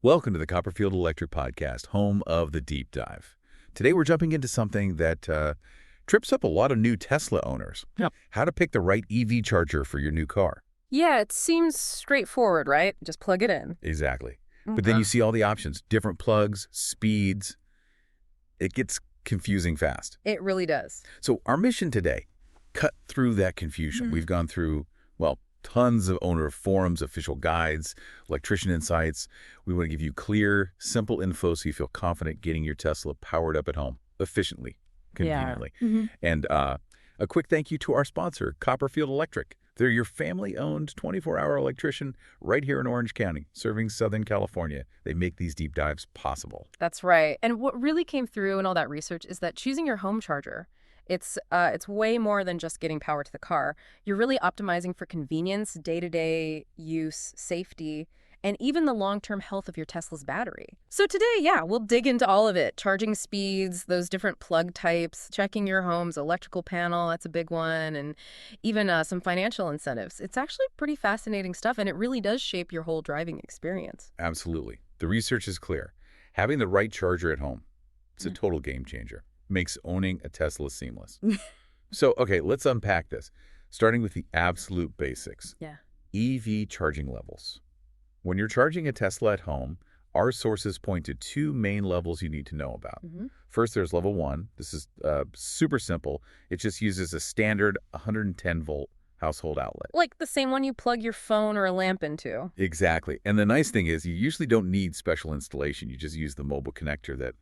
Welcome to the Copperfield Electric Podcast, home of the deep dive. Today we're jumping into something that trips up a lot of new Tesla owners. Yep. How to pick the right EV charger for your new car. Yeah, it seems straightforward, right? Just plug it in. Exactly. But then you see all the options, different plugs, speeds. It gets confusing fast. It really does. So our mission today, cut through that confusion. We've gone through, tons of owner forums, official guides, electrician insights. We want to give you clear, simple info so you feel confident getting your Tesla powered up at home efficiently, conveniently. Yeah. And a quick thank you to our sponsor, Copperfield Electric. They're your family-owned 24-hour electrician right here in Orange County, serving Southern California. They make these deep dives possible. That's right. And what really came through in all that research is that choosing your home charger, it's way more than just getting power to the car. You're really optimizing for convenience, day-to-day use, safety, and even the long-term health of your Tesla's battery. So today, we'll dig into all of it. Charging speeds, those different plug types, checking your home's electrical panel, that's a big one, and even some financial incentives. It's actually pretty fascinating stuff, and it really does shape your whole driving experience. Absolutely. The research is clear. Having the right charger at home, it's a total game changer. Makes owning a Tesla seamless. So, okay, let's unpack this, starting with the absolute basics. Yeah. EV charging levels. When you're charging a Tesla at home, our sources point to two main levels you need to know about. First, there's level 1. This is super simple. It just uses a standard 110-volt household outlet. Like the same one you plug your phone or a lamp into. Exactly. And the nice thing is you usually don't need special installation. You just use the mobile connector that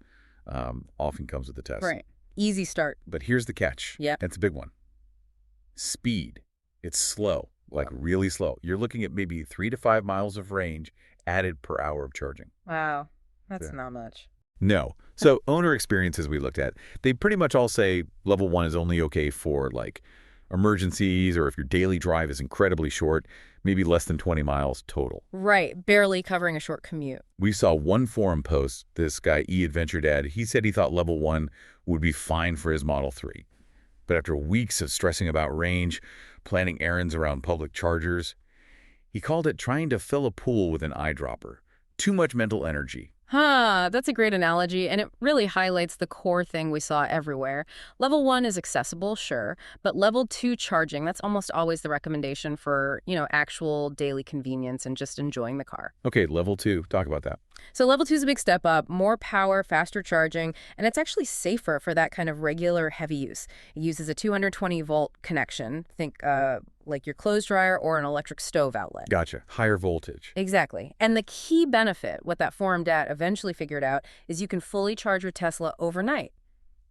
often comes with the Tesla. Right. Easy start. But here's the catch. Yeah. It's a big one. Speed. It's slow, like really slow. You're looking at maybe 3 to 5 miles of range added per hour of charging. Wow. That's not much. No. So owner experiences we looked at, they pretty much all say level 1 is only okay for like emergencies or if your daily drive is incredibly short, maybe less than 20 miles total. Right. Barely covering a short commute. We saw one forum post, this guy, E-Adventure Dad, he said he thought level 1 would be fine for his Model 3. But after weeks of stressing about range, planning errands around public chargers, he called it trying to fill a pool with an eyedropper. Too much mental energy. That's a great analogy, and it really highlights the core thing we saw everywhere. Level 1 is accessible, sure, but level 2 charging, that's almost always the recommendation for, actual daily convenience and just enjoying the car. Okay, level 2, talk about that. So level 2 is a big step up, more power, faster charging, and it's actually safer for that kind of regular heavy use. It uses a 220-volt connection, think like your clothes dryer or an electric stove outlet. Gotcha. Higher voltage. Exactly. And the key benefit, what that forum dad eventually figured out, is you can fully charge your Tesla overnight.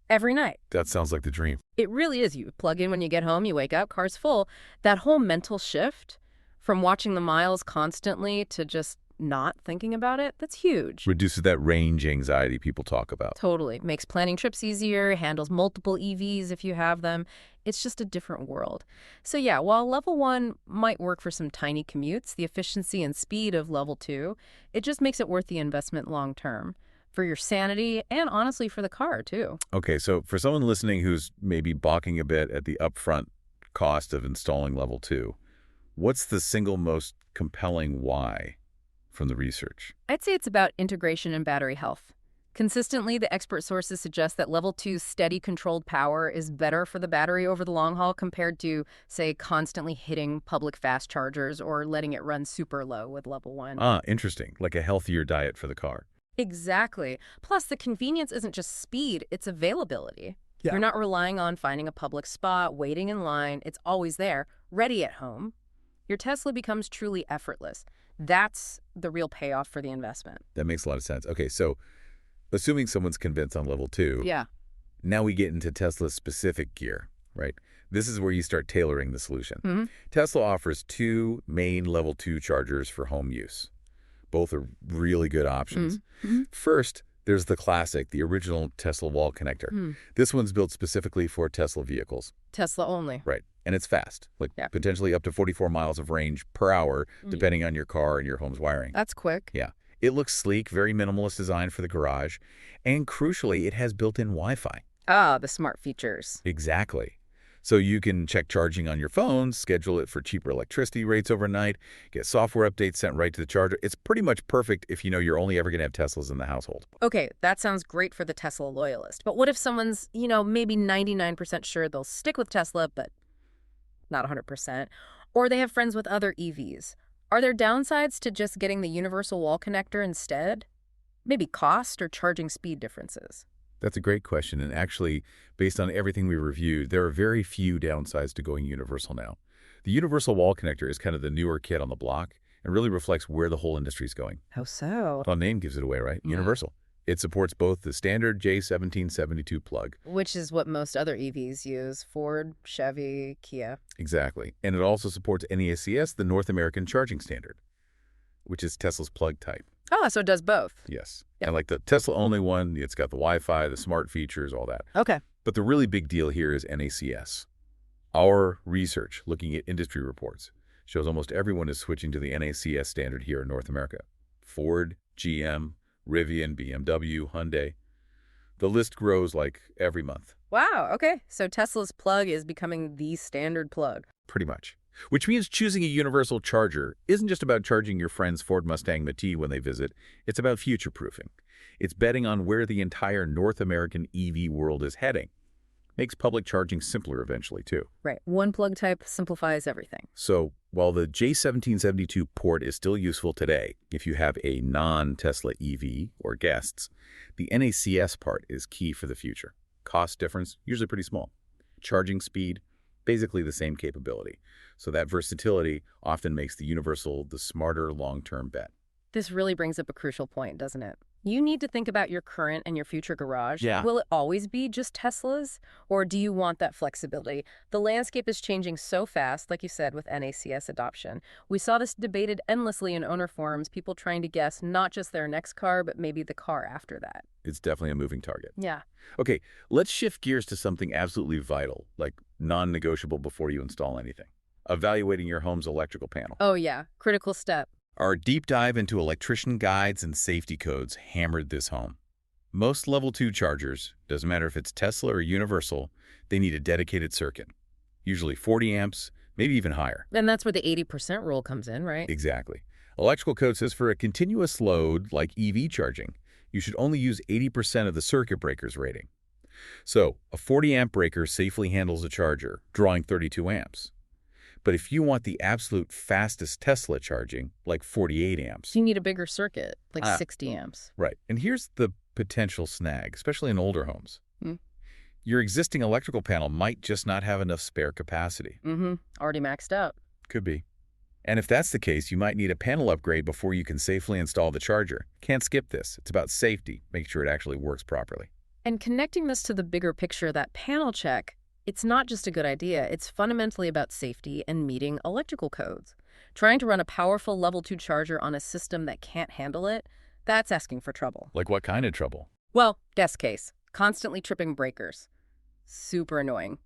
Every night. That sounds like the dream. It really is. You plug in when you get home, you wake up, car's full. That whole mental shift from watching the miles constantly to just not thinking about it, that's huge. Reduces that range anxiety people talk about. Totally. Makes planning trips easier, handles multiple EVs if you have them. It's just a different world. So yeah, while level 1 might work for some tiny commutes, the efficiency and speed of level 2, it just makes it worth the investment long term. For your sanity and honestly for the car too. Okay, so for someone listening who's maybe balking a bit at the upfront cost of installing level 2, what's the single most compelling why from the research? I'd say it's about integration and battery health. Consistently, the expert sources suggest that level 2's steady controlled power is better for the battery over the long haul compared to, say, constantly hitting public fast chargers or letting it run super low with level 1. Interesting. Like a healthier diet for the car. Exactly. Plus, the convenience isn't just speed, it's availability. Yeah. You're not relying on finding a public spot, waiting in line. It's always there, ready at home. Your Tesla becomes truly effortless. That's the real payoff for the investment. That makes a lot of sense. Okay, so assuming someone's convinced on level 2, now we get into Tesla's specific gear, right? This is where you start tailoring the solution. Tesla offers 2 main level 2 chargers for home use. Both are really good options. First, there's the classic, the original Tesla wall connector. This one's built specifically for Tesla vehicles. Tesla only. Right. And it's fast, like potentially up to 44 miles of range per hour, depending on your car and your home's wiring. That's quick. Yeah. It looks sleek, very minimalist design for the garage. And crucially, it has built-in Wi-Fi. The smart features. Exactly. So you can check charging on your phone, schedule it for cheaper electricity rates overnight, get software updates sent right to the charger. It's pretty much perfect if you know you're only ever going to have Teslas in the household. Okay, that sounds great for the Tesla loyalist. But what if someone's, maybe 99% sure they'll stick with Tesla, but not 100%? Or they have friends with other EVs. Are there downsides to just getting the universal wall connector instead? Maybe cost or charging speed differences? That's a great question, and actually, based on everything we reviewed, there are very few downsides to going universal now. The universal wall connector is kind of the newer kid on the block and really reflects where the whole industry is going. How so? Well, name gives it away, right? Universal. It supports both the standard J1772 plug. Which is what most other EVs use, Ford, Chevy, Kia. Exactly. And it also supports NACS, the North American Charging Standard, which is Tesla's plug type. Oh, so it does both. Yes. Yep. And like the Tesla-only one, it's got the Wi-Fi, the smart features, all that. Okay. But the really big deal here is NACS. Our research, looking at industry reports, shows almost everyone is switching to the NACS standard here in North America. Ford, GM, Rivian, BMW, Hyundai. The list grows like every month. Wow, okay. So Tesla's plug is becoming the standard plug. Pretty much. Which means choosing a universal charger isn't just about charging your friend's Ford Mustang Mach-E when they visit. It's about future-proofing. It's betting on where the entire North American EV world is heading. Makes public charging simpler eventually, too. Right. One plug type simplifies everything. So while the J1772 port is still useful today, if you have a non-Tesla EV or guests, the NACS part is key for the future. Cost difference, usually pretty small. Charging speed, basically the same capability. So that versatility often makes the universal the smarter long-term bet. This really brings up a crucial point, doesn't it? You need to think about your current and your future garage. Yeah. Will it always be just Teslas? Or do you want that flexibility? The landscape is changing so fast, like you said, with NACS adoption. We saw this debated endlessly in owner forums, people trying to guess not just their next car, but maybe the car after that. It's definitely a moving target. Yeah. Okay, let's shift gears to something absolutely vital, like non-negotiable before you install anything. Evaluating your home's electrical panel. Oh, yeah. Critical step. Our deep dive into electrician guides and safety codes hammered this home. Most Level 2 chargers, doesn't matter if it's Tesla or Universal, they need a dedicated circuit. Usually 40 amps, maybe even higher. And that's where the 80% rule comes in, right? Exactly. Electrical code says for a continuous load, like EV charging, you should only use 80% of the circuit breaker's rating. So, a 40-amp breaker safely handles a charger, drawing 32 amps. But if you want the absolute fastest Tesla charging, like 48 amps... So you need a bigger circuit, like 60 amps. Right. And here's the potential snag, especially in older homes. Your existing electrical panel might just not have enough spare capacity. Already maxed out. Could be. And if that's the case, you might need a panel upgrade before you can safely install the charger. Can't skip this. It's about safety, making sure it actually works properly. And connecting this to the bigger picture, that panel check, it's not just a good idea. It's fundamentally about safety and meeting electrical codes. Trying to run a powerful Level 2 charger on a system that can't handle it, that's asking for trouble. Like what kind of trouble? Well, best case, constantly tripping breakers. Super annoying.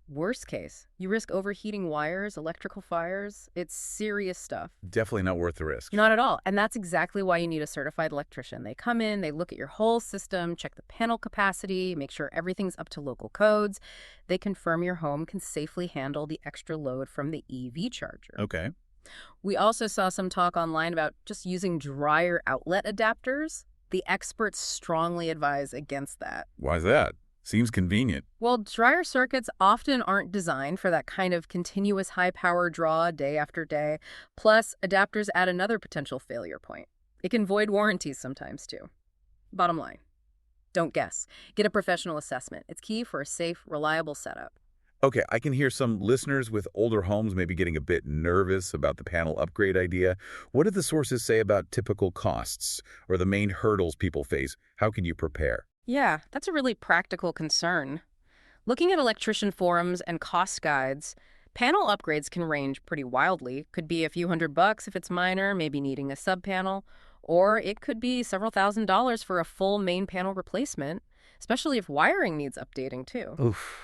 Worst case, you risk overheating wires, electrical fires. It's serious stuff. Definitely not worth the risk. Not at all. And that's exactly why you need a certified electrician. They come in, they look at your whole system, check the panel capacity, make sure everything's up to local codes. They confirm your home can safely handle the extra load from the EV charger. Okay. We also saw some talk online about just using dryer outlet adapters. The experts strongly advise against that. Why's that? Seems convenient. Well, dryer circuits often aren't designed for that kind of continuous high-power draw day after day. Plus, adapters add another potential failure point. It can void warranties sometimes, too. Bottom line, don't guess. Get a professional assessment. It's key for a safe, reliable setup. Okay, I can hear some listeners with older homes maybe getting a bit nervous about the panel upgrade idea. What do the sources say about typical costs or the main hurdles people face? How can you prepare? Yeah, that's a really practical concern. Looking at electrician forums and cost guides, panel upgrades can range pretty wildly. Could be a few $100 if it's minor, maybe needing a sub-panel, or it could be several $1,000s for a full main panel replacement, especially if wiring needs updating too. Oof,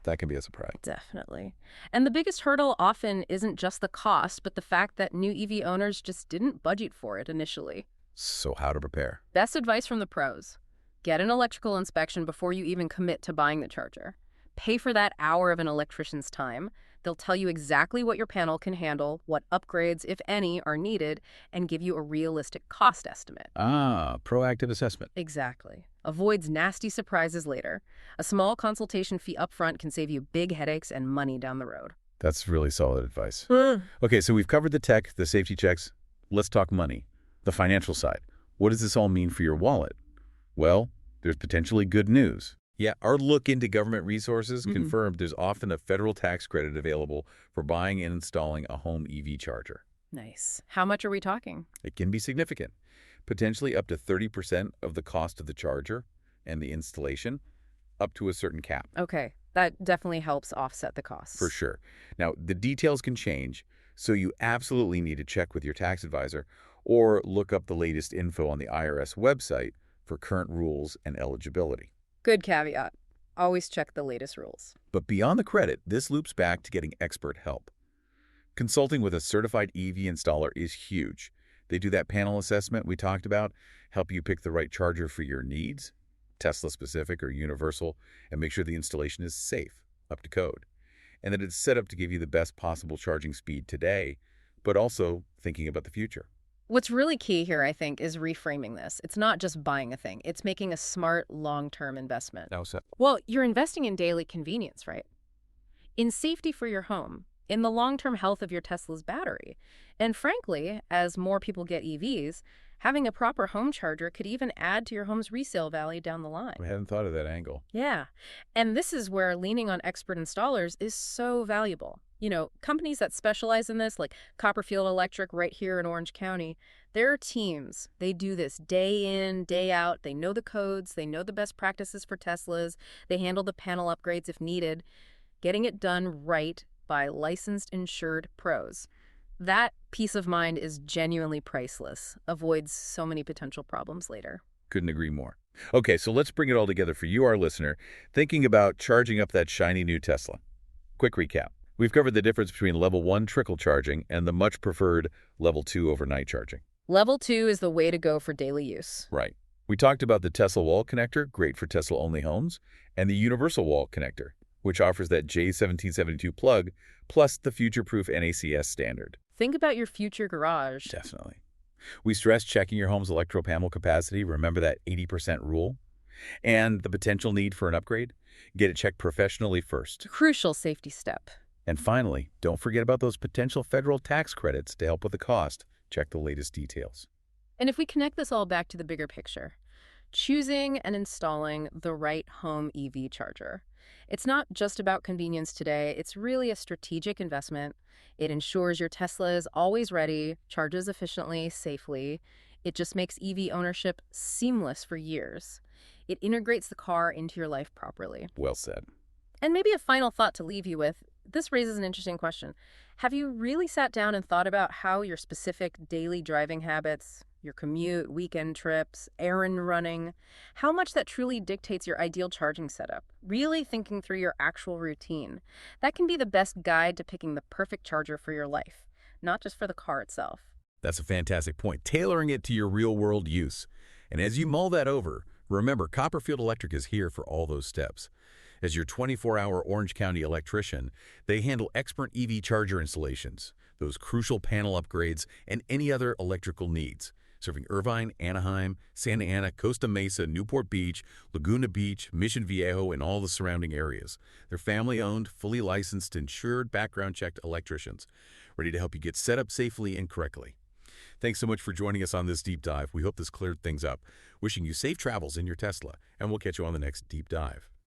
that can be a surprise. Definitely. And the biggest hurdle often isn't just the cost, but the fact that new EV owners just didn't budget for it initially. So how to prepare? Best advice from the pros. Get an electrical inspection before you even commit to buying the charger. Pay for that hour of an electrician's time. They'll tell you exactly what your panel can handle, what upgrades, if any, are needed, and give you a realistic cost estimate. Ah, proactive assessment. Exactly. Avoids nasty surprises later. A small consultation fee upfront can save you big headaches and money down the road. That's really solid advice. Okay, so we've covered the tech, the safety checks. Let's talk money, the financial side. What does this all mean for your wallet? Well, there's potentially good news. Yeah, our look into government resources confirmed there's often a federal tax credit available for buying and installing a home EV charger. Nice. How much are we talking? It can be significant, potentially up to 30% of the cost of the charger and the installation, up to a certain cap. Okay, that definitely helps offset the costs. For sure. Now, the details can change, so you absolutely need to check with your tax advisor or look up the latest info on the IRS website for current rules and eligibility. Good caveat. Always check the latest rules. But beyond the credit, this loops back to getting expert help. Consulting with a certified EV installer is huge. They do that panel assessment we talked about, help you pick the right charger for your needs, Tesla-specific or universal, and make sure the installation is safe, up to code, and that it's set up to give you the best possible charging speed today, but also thinking about the future. What's really key here, I think, is reframing this. It's not just buying a thing. It's making a smart, long-term investment. Now, so Well, you're investing in daily convenience, right? In safety for your home, in the long-term health of your Tesla's battery. And frankly, as more people get EVs, having a proper home charger could even add to your home's resale value down the line. I hadn't thought of that angle. Yeah. And this is where leaning on expert installers is so valuable. You know, companies that specialize in this, like Copperfield Electric right here in Orange County, their teams, they do this day in, day out. They know the codes. They know the best practices for Teslas. They handle the panel upgrades if needed, getting it done right by licensed, insured pros. That peace of mind is genuinely priceless, avoids so many potential problems later. Couldn't agree more. Okay, so let's bring it all together for you, our listener, thinking about charging up that shiny new Tesla. Quick recap. We've covered the difference between level 1 trickle charging and the much preferred level 2 overnight charging. Level 2 is the way to go for daily use. Right. We talked about the Tesla wall connector, great for Tesla-only homes, and the universal wall connector, which offers that J1772 plug, plus the future-proof NACS standard. Think about your future garage. Definitely. We stress checking your home's electropanel capacity. Remember that 80% rule? And the potential need for an upgrade? Get it checked professionally first. Crucial safety step. And finally, don't forget about those potential federal tax credits to help with the cost. Check the latest details. And if we connect this all back to the bigger picture, choosing and installing the right home EV charger. It's not just about convenience today. It's really a strategic investment. It ensures your Tesla is always ready, charges efficiently, safely. It just makes EV ownership seamless for years. It integrates the car into your life properly. Well said. And maybe a final thought to leave you with. This raises an interesting question. Have you really sat down and thought about how your specific daily driving habits, your commute, weekend trips, errand running, how much that truly dictates your ideal charging setup? Really thinking through your actual routine. That can be the best guide to picking the perfect charger for your life, not just for the car itself. That's a fantastic point, tailoring it to your real-world use. And as you mull that over, remember, Copperfield Electric is here for all those steps. As your 24-hour Orange County electrician, they handle expert EV charger installations, those crucial panel upgrades, and any other electrical needs, serving Irvine, Anaheim, Santa Ana, Costa Mesa, Newport Beach, Laguna Beach, Mission Viejo, and all the surrounding areas. They're family-owned, fully licensed, insured, background-checked electricians, ready to help you get set up safely and correctly. Thanks so much for joining us on this deep dive. We hope this cleared things up. Wishing you safe travels in your Tesla, and we'll catch you on the next deep dive.